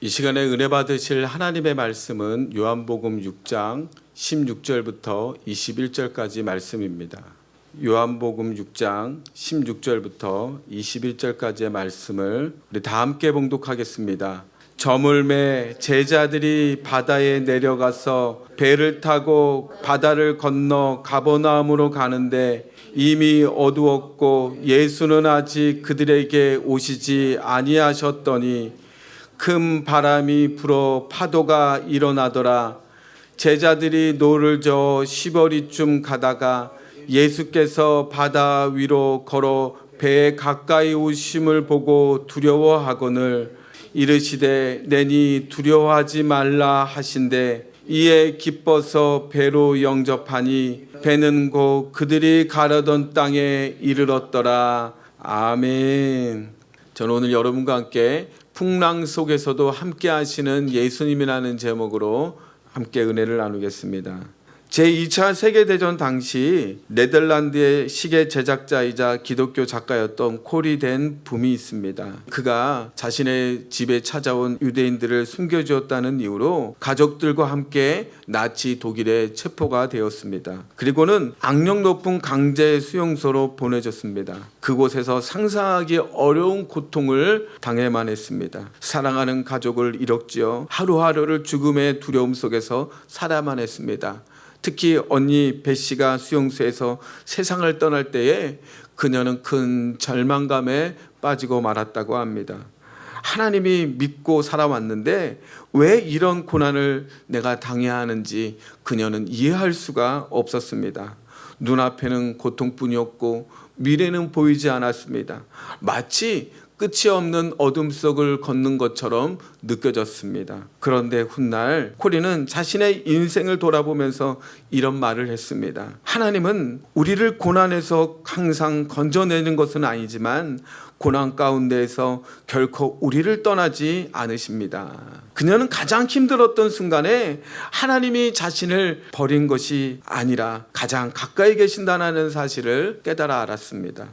이 시간에 은혜 받으실 하나님의 말씀은 요한복음 6장 16절부터 21절까지 말씀입니다. 요한복음 6장 16절부터 21절까지의 말씀을 우리 다 함께 봉독하겠습니다. 저물매 제자들이 바다에 내려가서 배를 타고 바다를 건너 가버나움으로 가는데 이미 어두웠고 예수는 아직 그들에게 오시지 아니하셨더니 큰 바람이 불어 파도가 일어나더라. 제자들이 노를 저어 시버리쯤 가다가 예수께서 바다 위로 걸어 배에 가까이 오심을 보고 두려워하거늘 이르시되 내니 두려워하지 말라 하신대 이에 기뻐서 배로 영접하니 배는 곧 그들이 가려던 땅에 이르렀더라. 아멘. 저는 오늘 여러분과 함께 풍랑 속에서도 함께 하시는 예수님이라는 제목으로 함께 은혜를 나누겠습니다. 제2차 세계대전 당시 네덜란드의 시계 제작자이자 기독교 작가였던 코리 댄 붐이 있습니다. 그가 자신의 집에 찾아온 유대인들을 숨겨주었다는 이유로 가족들과 함께 나치 독일에 체포가 되었습니다. 그리고는 악령 높은 강제 수용소로 보내졌습니다. 그곳에서 상상하기 어려운 고통을 당해만 했습니다. 사랑하는 가족을 잃었지요. 하루하루를 죽음의 두려움 속에서 살아만 했습니다. 특히 언니 배 씨가 수용소에서 세상을 떠날 때에 그녀는 큰 절망감에 빠지고 말았다고 합니다. 하나님이 믿고 살아왔는데 왜 이런 고난을 내가 당해야 하는지 그녀는 이해할 수가 없었습니다. 눈앞에는 고통뿐이었고 미래는 보이지 않았습니다. 마치 끝이 없는 어둠 속을 걷는 것처럼 느껴졌습니다. 그런데 훗날 코리는 자신의 인생을 돌아보면서 이런 말을 했습니다. 하나님은 우리를 고난에서 항상 건져내는 것은 아니지만 고난 가운데에서 결코 우리를 떠나지 않으십니다. 그녀는 가장 힘들었던 순간에 하나님이 자신을 버린 것이 아니라 가장 가까이 계신다는 사실을 깨달아 알았습니다.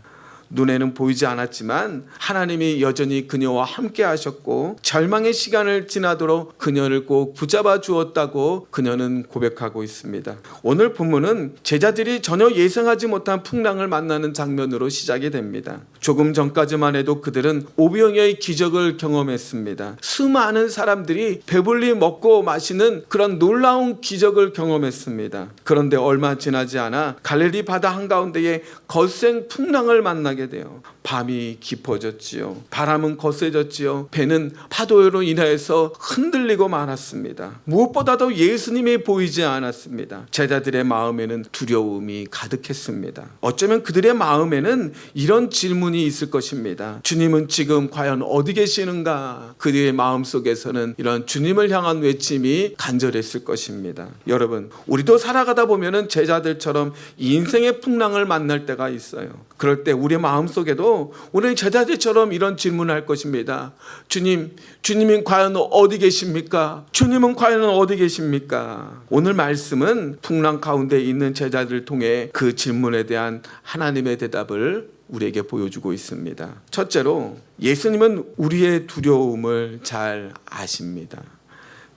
눈에는 보이지 않았지만 하나님이 여전히 그녀와 함께 하셨고 절망의 시간을 지나도록 그녀를 꼭 붙잡아 주었다고 그녀는 고백하고 있습니다. 오늘 본문은 제자들이 전혀 예상하지 못한 풍랑을 만나는 장면으로 시작이 됩니다. 조금 전까지만 해도 그들은 오병이어의 기적을 경험했습니다. 수많은 사람들이 배불리 먹고 마시는 그런 놀라운 기적을 경험했습니다. 그런데 얼마 지나지 않아 갈릴리 바다 한가운데에 거센 풍랑을 만나게 돼요. 밤이 깊어졌지요. 바람은 거세졌지요. 배는 파도로 인하여서 흔들리고 말았습니다. 무엇보다도 예수님이 보이지 않았습니다. 제자들의 마음에는 두려움이 가득했습니다. 어쩌면 그들의 마음에는 이런 질문이 있을 것입니다. 주님은 지금 과연 어디 계시는가? 그들의 마음속에서는 이런 주님을 향한 외침이 간절했을 것입니다. 여러분, 우리도 살아가다 보면은 제자들처럼 인생의 풍랑을 만날 때가 있어요. 그럴 때 우리의 마음속에도 우리 제자들처럼 이런 질문을 할 것입니다. 주님은 과연 어디 계십니까? 주님은 과연 어디 계십니까? 오늘 말씀은 풍랑 가운데 있는 제자들을 통해 그 질문에 대한 하나님의 대답을 우리에게 보여주고 있습니다. 첫째로 예수님은 우리의 두려움을 잘 아십니다.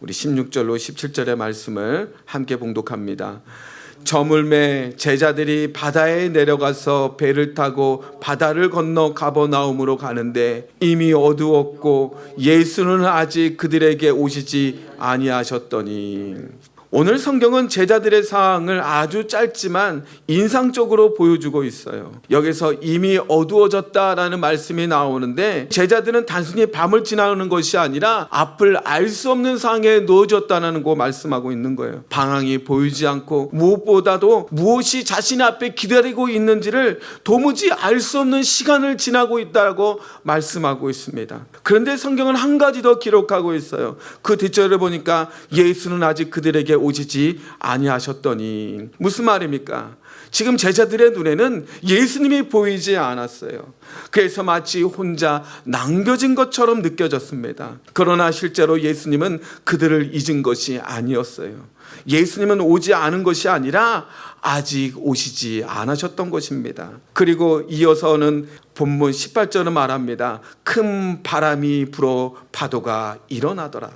우리 16절로 17절의 말씀을 함께 봉독합니다. 저물매 제자들이 바다에 내려가서 배를 타고 바다를 건너 가버나움으로 가는데 이미 어두웠고 예수는 아직 그들에게 오시지 아니하셨더니. 오늘 성경은 제자들의 상황을 아주 짧지만 인상적으로 보여주고 있어요. 여기서 이미 어두워졌다라는 말씀이 나오는데 제자들은 단순히 밤을 지나는 것이 아니라 앞을 알 수 없는 상황에 놓여졌다는 거 말씀하고 있는 거예요. 방향이 보이지 않고 무엇보다도 무엇이 자신 앞에 기다리고 있는지를 도무지 알 수 없는 시간을 지나고 있다고 말씀하고 있습니다. 그런데 성경은 한 가지 더 기록하고 있어요. 그 뒷절을 보니까 예수는 아직 그들에게 오시지 아니하셨더니. 무슨 말입니까? 지금 제자들의 눈에는 예수님이 보이지 않았어요. 그래서 마치 혼자 남겨진 것처럼 느껴졌습니다. 그러나 실제로 예수님은 그들을 잊은 것이 아니었어요. 예수님은 오지 않은 것이 아니라 아직 오시지 않으셨던 것입니다. 그리고 이어서는 본문 18절은 말합니다. 큰 바람이 불어 파도가 일어나더라.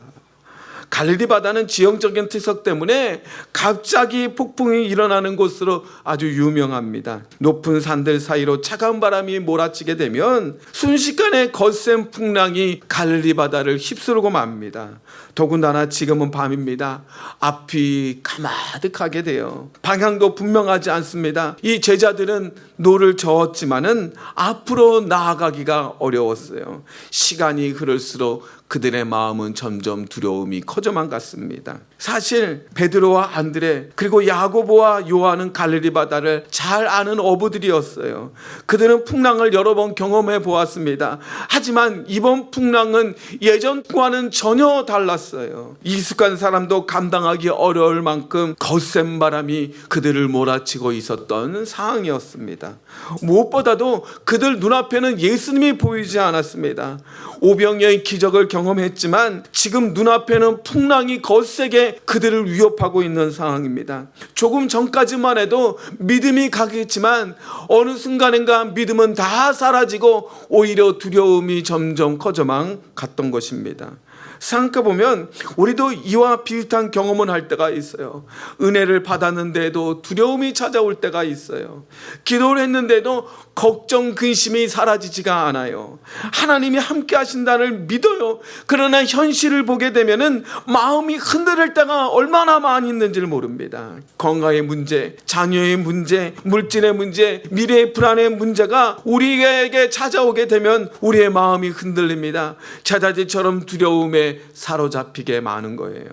갈릴리 바다는 지형적인 특성 때문에 갑자기 폭풍이 일어나는 곳으로 아주 유명합니다. 높은 산들 사이로 차가운 바람이 몰아치게 되면 순식간에 거센 풍랑이 갈릴리 바다를 휩쓸고 맙니다. 더군다나 지금은 밤입니다. 앞이 가마득하게 돼요. 방향도 분명하지 않습니다. 이 제자들은 노를 저었지만은 앞으로 나아가기가 어려웠어요. 시간이 흐를수록 그들의 마음은 점점 두려움이 커져만 갔습니다. 사실 베드로와 안드레 그리고 야고보와 요한은 갈릴리 바다를 잘 아는 어부들이었어요. 그들은 풍랑을 여러 번 경험해 보았습니다. 하지만 이번 풍랑은 예전과는 전혀 달랐어요. 익숙한 사람도 감당하기 어려울 만큼 거센 바람이 그들을 몰아치고 있었던 상황이었습니다. 무엇보다도 그들 눈앞에는 예수님이 보이지 않았습니다. 오병이어의 기적을 경험했지만 지금 눈앞에는 풍랑이 거세게 그들을 위협하고 있는 상황입니다. 조금 전까지만 해도 믿음이 가겠지만 어느 순간인가 믿음은 다 사라지고 오히려 두려움이 점점 커져만 갔던 것입니다. 생각해보면 우리도 이와 비슷한 경험을 할 때가 있어요. 은혜를 받았는데도 두려움이 찾아올 때가 있어요. 기도를 했는데도 걱정, 근심이 사라지지가 않아요. 하나님이 함께 하신다를 믿어요. 그러나 현실을 보게 되면은 마음이 흔들릴 때가 얼마나 많이 있는지를 모릅니다. 건강의 문제, 자녀의 문제, 물질의 문제, 미래의 불안의 문제가 우리에게 찾아오게 되면 우리의 마음이 흔들립니다. 제자들처럼 두려움에 사로잡히게 마는 거예요.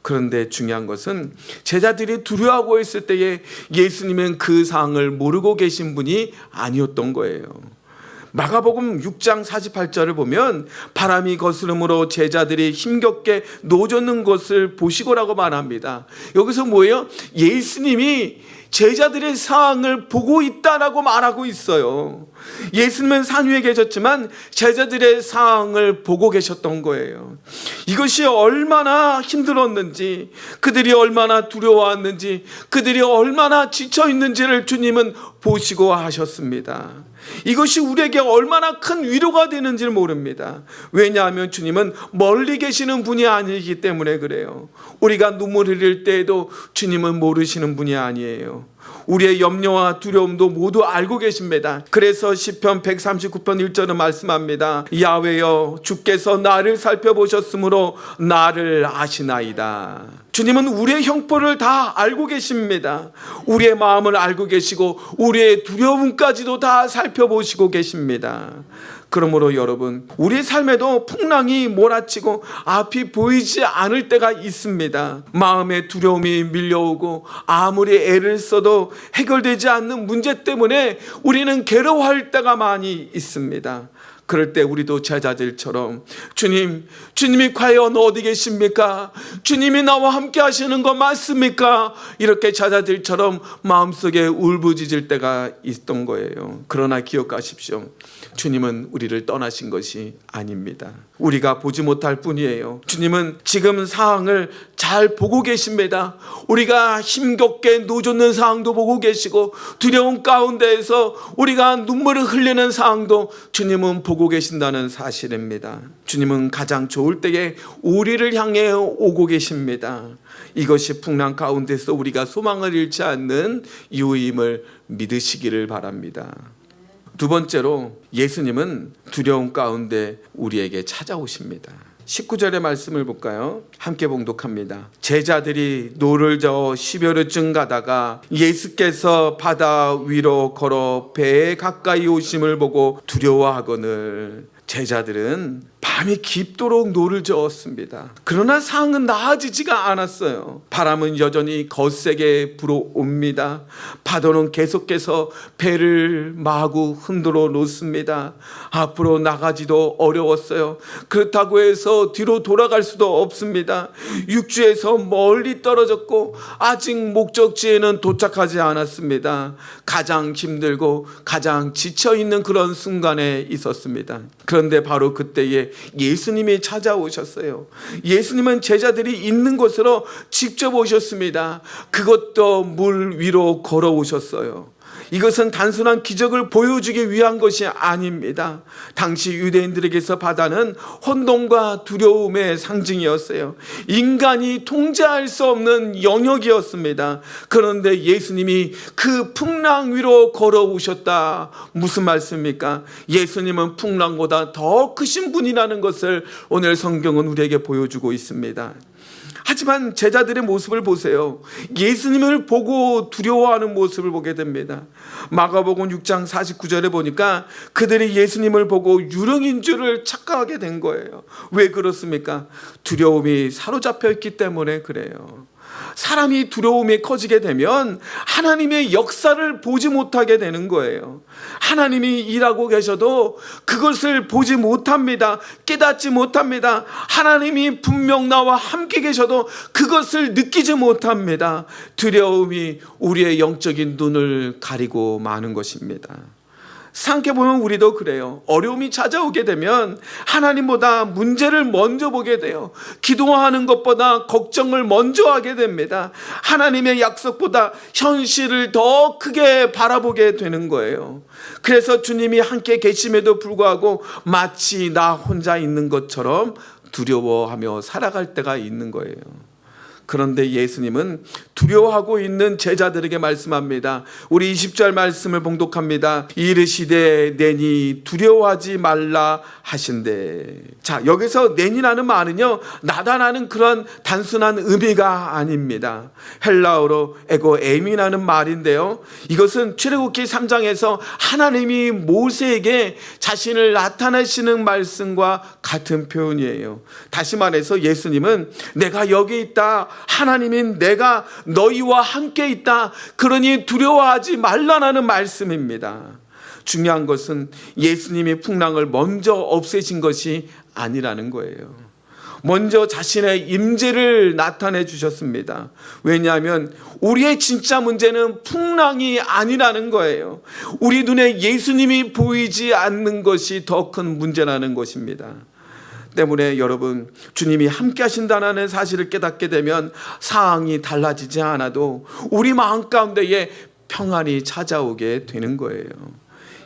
그런데 중요한 것은 제자들이 두려워하고 있을 때에 예수님은 그 상황을 모르고 계신 분이 아니었던 거예요. 마가복음 6장 48절을 보면 바람이 거스름으로 제자들이 힘겹게 노젓는 것을 보시고라고 말합니다. 여기서 뭐예요? 예수님이 제자들의 상황을 보고 있다라고 말하고 있어요. 예수님은 산 위에 계셨지만 제자들의 상황을 보고 계셨던 거예요. 이것이 얼마나 힘들었는지, 그들이 얼마나 두려워했는지, 그들이 얼마나 지쳐 있는지를 주님은 보시고 하셨습니다. 이것이 우리에게 얼마나 큰 위로가 되는지를 모릅니다. 왜냐하면 주님은 멀리 계시는 분이 아니기 때문에 그래요. 우리가 눈물 흘릴 때에도 주님은 모르시는 분이 아니에요. 우리의 염려와 두려움도 모두 알고 계십니다. 그래서 시편 139편 1절은 말씀합니다. 야훼여 주께서 나를 살펴보셨으므로 나를 아시나이다. 주님은 우리의 형벌을 다 알고 계십니다. 우리의 마음을 알고 계시고 우리의 두려움까지도 다 살펴보시고 계십니다. 그러므로 여러분, 우리 삶에도 풍랑이 몰아치고 앞이 보이지 않을 때가 있습니다. 마음에 두려움이 밀려오고 아무리 애를 써도 해결되지 않는 문제 때문에 우리는 괴로워할 때가 많이 있습니다. 그럴 때 우리도 제자들처럼 주님이 과연 어디 계십니까? 주님이 나와 함께 하시는 거 맞습니까? 이렇게 제자들처럼 마음속에 울부짖을 때가 있던 거예요. 그러나 기억하십시오. 주님은 우리를 떠나신 것이 아닙니다. 우리가 보지 못할 뿐이에요. 주님은 지금 상황을 잘 보고 계십니다. 우리가 힘겹게 노젓는 상황도 보고 계시고 두려움 가운데에서 우리가 눈물을 흘리는 상황도 주님은 보고 계신다는 사실입니다. 주님은 가장 좋을 때에 우리를 향해 오고 계십니다. 이것이 풍랑 가운데서 우리가 소망을 잃지 않는 이유임을 믿으시기를 바랍니다. 두 번째로 예수님은 두려움 가운데 우리에게 찾아오십니다. 19절의 말씀을 볼까요? 함께 봉독합니다. 제자들이 노를 저어 10여리쯤 가다가 예수께서 바다 위로 걸어 배에 가까이 오심을 보고 두려워하거늘 제자들은 밤이 깊도록 노를 저었습니다. 그러나 상황은 나아지지가 않았어요. 바람은 여전히 거세게 불어옵니다. 파도는 계속해서 배를 마구 흔들어 놓습니다. 앞으로 나가지도 어려웠어요. 그렇다고 해서 뒤로 돌아갈 수도 없습니다. 육지에서 멀리 떨어졌고 아직 목적지에는 도착하지 않았습니다. 가장 힘들고 가장 지쳐있는 그런 순간에 있었습니다. 그런데 바로 그때에 예수님이 찾아오셨어요. 예수님은 제자들이 있는 곳으로 직접 오셨습니다. 그것도 물 위로 걸어오셨어요. 이것은 단순한 기적을 보여주기 위한 것이 아닙니다. 당시 유대인들에게서 바다는 혼돈과 두려움의 상징이었어요. 인간이 통제할 수 없는 영역이었습니다. 그런데 예수님이 그 풍랑 위로 걸어오셨다. 무슨 말씀입니까? 예수님은 풍랑보다 더 크신 분이라는 것을 오늘 성경은 우리에게 보여주고 있습니다. 하지만 제자들의 모습을 보세요. 예수님을 보고 두려워하는 모습을 보게 됩니다. 마가복음 6장 49절에 보니까 그들이 예수님을 보고 유령인 줄을 착각하게 된 거예요. 왜 그렇습니까? 두려움이 사로잡혀 있기 때문에 그래요. 사람이 두려움이 커지게 되면 하나님의 역사를 보지 못하게 되는 거예요. 하나님이 일하고 계셔도 그것을 보지 못합니다. 깨닫지 못합니다. 하나님이 분명 나와 함께 계셔도 그것을 느끼지 못합니다. 두려움이 우리의 영적인 눈을 가리고 마는 것입니다. 생각해보면 우리도 그래요. 어려움이 찾아오게 되면 하나님보다 문제를 먼저 보게 돼요. 기도하는 것보다 걱정을 먼저 하게 됩니다. 하나님의 약속보다 현실을 더 크게 바라보게 되는 거예요. 그래서 주님이 함께 계심에도 불구하고 마치 나 혼자 있는 것처럼 두려워하며 살아갈 때가 있는 거예요. 그런데 예수님은 두려워하고 있는 제자들에게 말씀합니다. 우리 20절 말씀을 봉독합니다. 이르시되 내니 두려워하지 말라 하신대. 자, 여기서 내니라는 말은요, 나다라는 그런 단순한 의미가 아닙니다. 헬라어로 에고에미라는 말인데요, 이것은 출애굽기 3장에서 하나님이 모세에게 자신을 나타내시는 말씀과 같은 표현이에요. 다시 말해서 예수님은 내가 여기 있다, 하나님인 내가 너희와 함께 있다, 그러니 두려워하지 말라는 말씀입니다. 중요한 것은 예수님이 풍랑을 먼저 없애신 것이 아니라는 거예요. 먼저 자신의 임재를 나타내 주셨습니다. 왜냐하면 우리의 진짜 문제는 풍랑이 아니라는 거예요. 우리 눈에 예수님이 보이지 않는 것이 더 큰 문제라는 것입니다. 때문에 여러분, 주님이 함께 하신다는 사실을 깨닫게 되면 상황이 달라지지 않아도 우리 마음 가운데에 평안이 찾아오게 되는 거예요.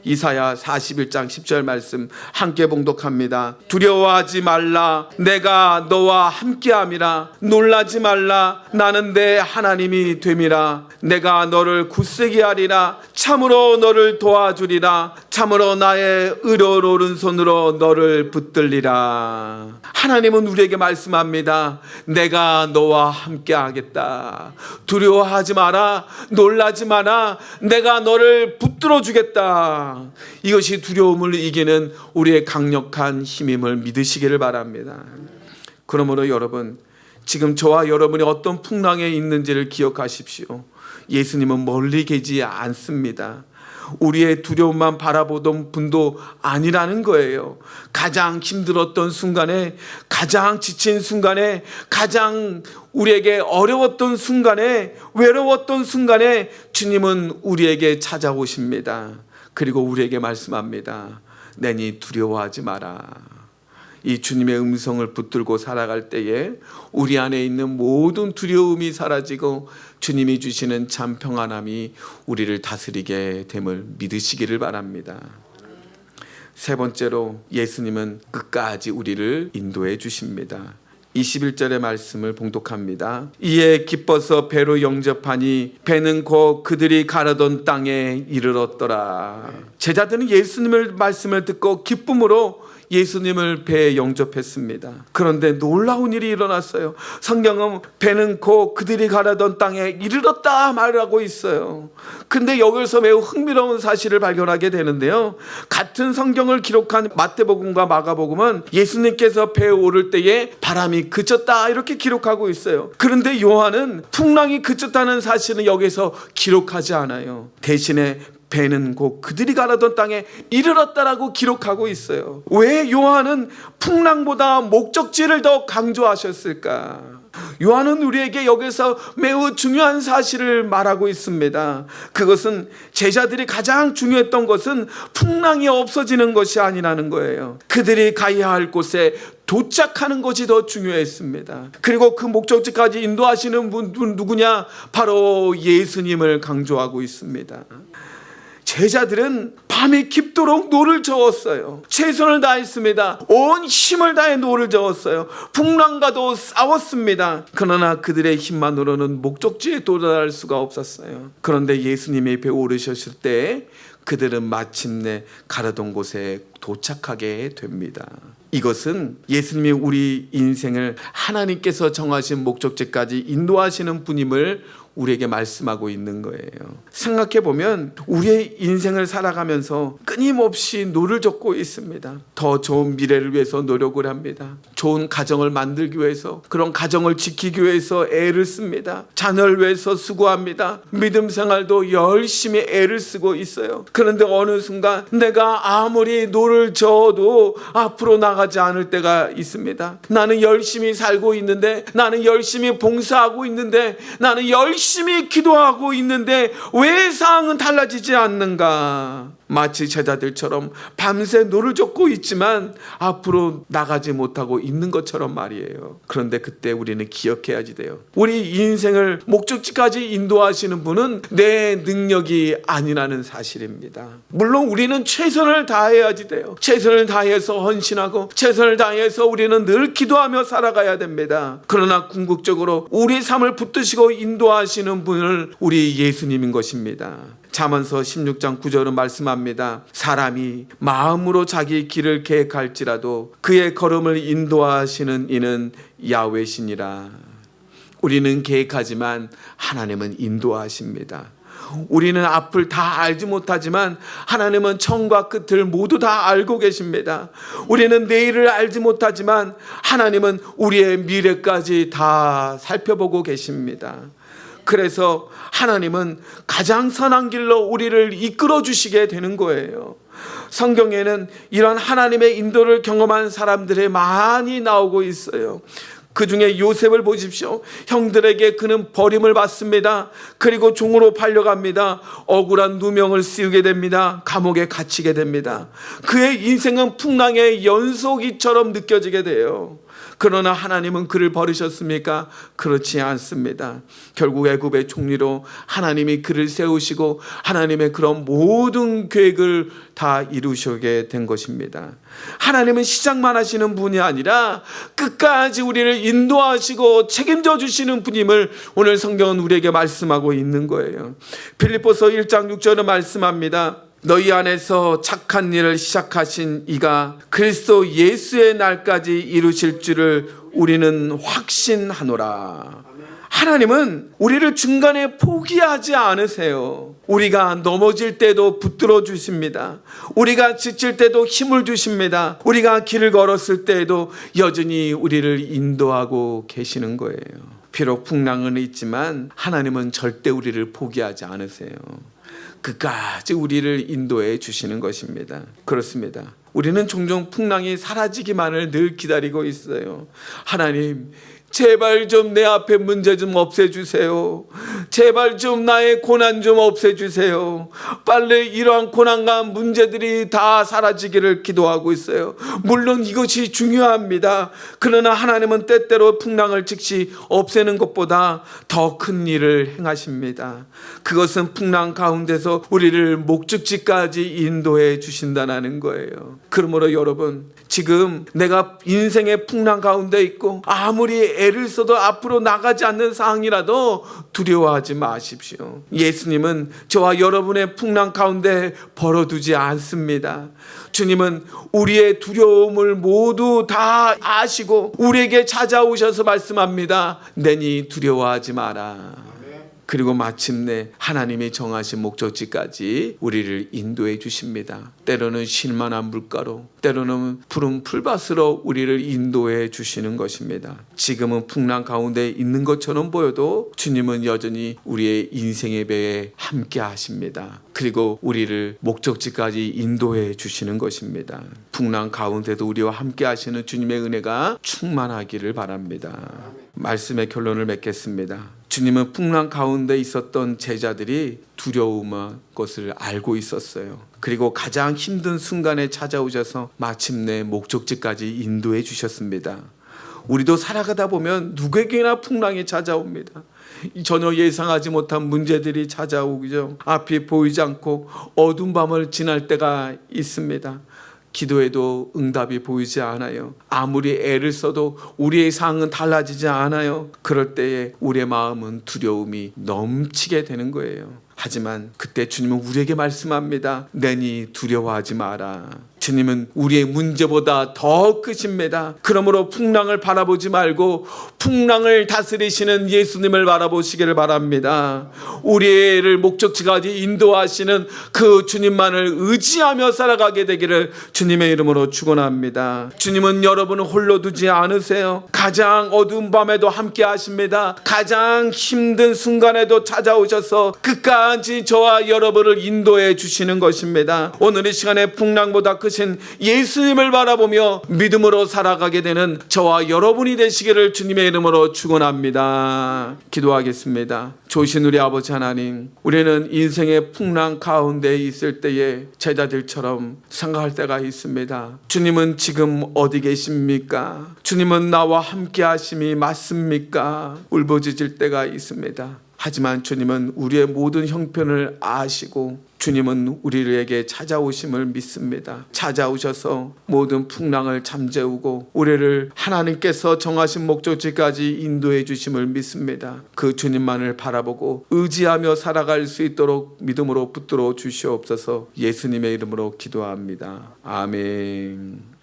이사야 41장 10절 말씀 함께 봉독합니다. 두려워하지 말라, 내가 너와 함께함이라. 놀라지 말라, 나는 내 하나님이 됨이라. 내가 너를 굳세게 하리라. 참으로 너를 도와주리라. 참으로 나의 의로운 오른손으로 너를 붙들리라. 하나님은 우리에게 말씀합니다. 내가 너와 함께 하겠다. 두려워하지 마라, 놀라지 마라, 내가 너를 붙들어 주겠다. 이것이 두려움을 이기는 우리의 강력한 힘임을 믿으시기를 바랍니다. 그러므로 여러분, 지금 저와 여러분이 어떤 풍랑에 있는지를 기억하십시오. 예수님은 멀리 계지 않습니다. 우리의 두려움만 바라보던 분도 아니라는 거예요. 가장 힘들었던 순간에, 가장 지친 순간에, 가장 우리에게 어려웠던 순간에, 외로웠던 순간에 주님은 우리에게 찾아오십니다. 그리고 우리에게 말씀합니다. 내니 두려워하지 마라. 이 주님의 음성을 붙들고 살아갈 때에 우리 안에 있는 모든 두려움이 사라지고 주님이 주시는 참 평안함이 우리를 다스리게 됨을 믿으시기를 바랍니다. 세 번째로, 예수님은 끝까지 우리를 인도해 주십니다. 21절의 말씀을 봉독합니다. 이에 기뻐서 배로 영접하니 배는 곧 그들이 가려던 땅에 이르렀더라. 제자들은 예수님의 말씀을 듣고 기쁨으로 예수님을 배에 영접했습니다. 그런데 놀라운 일이 일어났어요. 성경은 배는 곧 그들이 가려던 땅에 이르렀다 말하고 있어요. 근데 여기서 매우 흥미로운 사실을 발견하게 되는데요. 같은 성경을 기록한 마태복음과 마가복음은 예수님께서 배에 오를 때에 바람이 그쳤다 이렇게 기록하고 있어요. 그런데 요한은 풍랑이 그쳤다는 사실은 여기서 기록하지 않아요. 대신에 배는 곧 그들이 가려던 땅에 이르렀다라고 기록하고 있어요. 왜 요한은 풍랑보다 목적지를 더 강조하셨을까? 요한은 우리에게 여기서 매우 중요한 사실을 말하고 있습니다. 그것은 제자들이 가장 중요했던 것은 풍랑이 없어지는 것이 아니라는 거예요. 그들이 가야 할 곳에 도착하는 것이 더 중요했습니다. 그리고 그 목적지까지 인도하시는 분 누구냐? 바로 예수님을 강조하고 있습니다. 제자들은 밤이 깊도록 노를 저었어요. 최선을 다했습니다. 온 힘을 다해 노를 저었어요. 풍랑과도 싸웠습니다. 그러나 그들의 힘만으로는 목적지에 도달할 수가 없었어요. 그런데 예수님이 배에 오르셨을 때 그들은 마침내 가려던 곳에 도착하게 됩니다. 이것은 예수님이 우리 인생을 하나님께서 정하신 목적지까지 인도하시는 분임을 우리에게 말씀하고 있는 거예요. 생각해 보면 우리의 인생을 살아가면서 끊임없이 노를 젓고 있습니다. 더 좋은 미래를 위해서 노력을 합니다. 좋은 가정을 만들기 위해서, 그런 가정을 지키기 위해서 애를 씁니다. 자녀를 위해서 수고합니다. 믿음 생활도 열심히 애를 쓰고 있어요. 그런데 어느 순간 내가 아무리 노를 저어도 앞으로 나가지 않을 때가 있습니다. 나는 열심히 살고 있는데, 나는 열심히 봉사하고 있는데, 나는 열심히 기도하고 있는데 왜 상황은 달라지지 않는가? 마치 제자들처럼 밤새 노를 젓고 있지만 앞으로 나가지 못하고 있는 것처럼 말이에요. 그런데 그때 우리는 기억해야지 돼요. 우리 인생을 목적지까지 인도하시는 분은 내 능력이 아니라는 사실입니다. 물론 우리는 최선을 다해야지 돼요. 최선을 다해서 헌신하고 최선을 다해서 우리는 늘 기도하며 살아가야 됩니다. 그러나 궁극적으로 우리 삶을 붙드시고 인도하시는 분을 우리 예수님인 것입니다. 잠언서 16장 9절은 말씀합니다. 사람이 마음으로 자기 길을 계획할지라도 그의 걸음을 인도하시는 이는 야훼시니라. 우리는 계획하지만 하나님은 인도하십니다. 우리는 앞을 다 알지 못하지만 하나님은 처음과 끝을 모두 다 알고 계십니다. 우리는 내일을 알지 못하지만 하나님은 우리의 미래까지 다 살펴보고 계십니다. 그래서 하나님은 가장 선한 길로 우리를 이끌어 주시게 되는 거예요. 성경에는 이런 하나님의 인도를 경험한 사람들이 많이 나오고 있어요. 그 중에 요셉을 보십시오. 형들에게 그는 버림을 받습니다. 그리고 종으로 팔려갑니다. 억울한 누명을 씌우게 됩니다. 감옥에 갇히게 됩니다. 그의 인생은 풍랑의 연속이처럼 느껴지게 돼요. 그러나 하나님은 그를 버리셨습니까? 그렇지 않습니다. 결국 애굽의 총리로 하나님이 그를 세우시고 하나님의 그런 모든 계획을 다 이루시게 된 것입니다. 하나님은 시작만 하시는 분이 아니라 끝까지 우리를 인도하시고 책임져 주시는 분임을 오늘 성경은 우리에게 말씀하고 있는 거예요. 빌립보서 1장 6절은 말씀합니다. 너희 안에서 착한 일을 시작하신 이가 그리스도 예수의 날까지 이루실 줄을 우리는 확신하노라. 하나님은 우리를 중간에 포기하지 않으세요. 우리가 넘어질 때도 붙들어 주십니다. 우리가 지칠 때도 힘을 주십니다. 우리가 길을 걸었을 때에도 여전히 우리를 인도하고 계시는 거예요. 비록 풍랑은 있지만 하나님은 절대 우리를 포기하지 않으세요. 끝까지 우리를 인도해 주시는 것입니다. 그렇습니다. 우리는 종종 풍랑이 사라지기만을 늘 기다리고 있어요. 하나님, 제발 좀 내 앞에 문제 좀 없애주세요. 제발 좀 나의 고난 좀 없애주세요. 빨리 이러한 고난과 문제들이 다 사라지기를 기도하고 있어요. 물론 이것이 중요합니다. 그러나 하나님은 때때로 풍랑을 즉시 없애는 것보다 더 큰 일을 행하십니다. 그것은 풍랑 가운데서 우리를 목적지까지 인도해 주신다는 거예요. 그러므로 여러분, 지금 내가 인생의 풍랑 가운데 있고 아무리 애를 써도 앞으로 나가지 않는 상황이라도 두려워하지 마십시오. 예수님은 저와 여러분의 풍랑 가운데 버려두지 않습니다. 주님은 우리의 두려움을 모두 다 아시고 우리에게 찾아오셔서 말씀합니다. 내니 두려워하지 마라. 그리고 마침내 하나님이 정하신 목적지까지 우리를 인도해 주십니다. 때로는 쉴만한 물가로, 때로는 푸른 풀밭으로 우리를 인도해 주시는 것입니다. 지금은 풍랑 가운데 있는 것처럼 보여도 주님은 여전히 우리의 인생의 배에 함께 하십니다. 그리고 우리를 목적지까지 인도해 주시는 것입니다. 풍랑 가운데도 우리와 함께 하시는 주님의 은혜가 충만하기를 바랍니다. 말씀의 결론을 맺겠습니다. 주님은 풍랑 가운데 있었던 제자들이 두려움의 것을 알고 있었어요. 그리고 가장 힘든 순간에 찾아오셔서 마침내 목적지까지 인도해 주셨습니다. 우리도 살아가다 보면 누구에게나 풍랑이 찾아옵니다. 전혀 예상하지 못한 문제들이 찾아오죠. 앞이 보이지 않고 어두운 밤을 지날 때가 있습니다. 기도해도 응답이 보이지 않아요. 아무리 애를 써도 우리의 상황은 달라지지 않아요. 그럴 때에 우리의 마음은 두려움이 넘치게 되는 거예요. 하지만 그때 주님은 우리에게 말씀합니다. 내니 두려워하지 마라. 주님은 우리의 문제보다 더 크십니다. 그러므로 풍랑을 바라보지 말고 풍랑을 다스리시는 예수님을 바라보시기를 바랍니다. 우리를 목적지까지 인도하시는 그 주님만을 의지하며 살아가게 되기를 주님의 이름으로 축원합니다. 주님은 여러분을 홀로 두지 않으세요. 가장 어두운 밤에도 함께 하십니다. 가장 힘든 순간에도 찾아오셔서 끝까지 저와 여러분을 인도해 주시는 것입니다. 오늘 이 시간에 풍랑보다 크신 예수님을 바라보며 믿음으로 살아가게 되는 저와 여러분이 되시기를 주님의 이름으로 축원합니다. 기도하겠습니다. 좋으신 우리 아버지 하나님, 우리는 인생의 풍랑 가운데 있을 때에 제자들처럼 생각할 때가 있습니다. 주님은 지금 어디 계십니까? 주님은 나와 함께 하심이 맞습니까? 울부짖을 때가 있습니다. 하지만 주님은 우리의 모든 형편을 아시고 주님은 우리에게 찾아오심을 믿습니다. 찾아오셔서 모든 풍랑을 잠재우고 우리를 하나님께서 정하신 목적지까지 인도해 주심을 믿습니다. 그 주님만을 바라보고 의지하며 살아갈 수 있도록 믿음으로 붙들어 주시옵소서. 예수님의 이름으로 기도합니다. 아멘.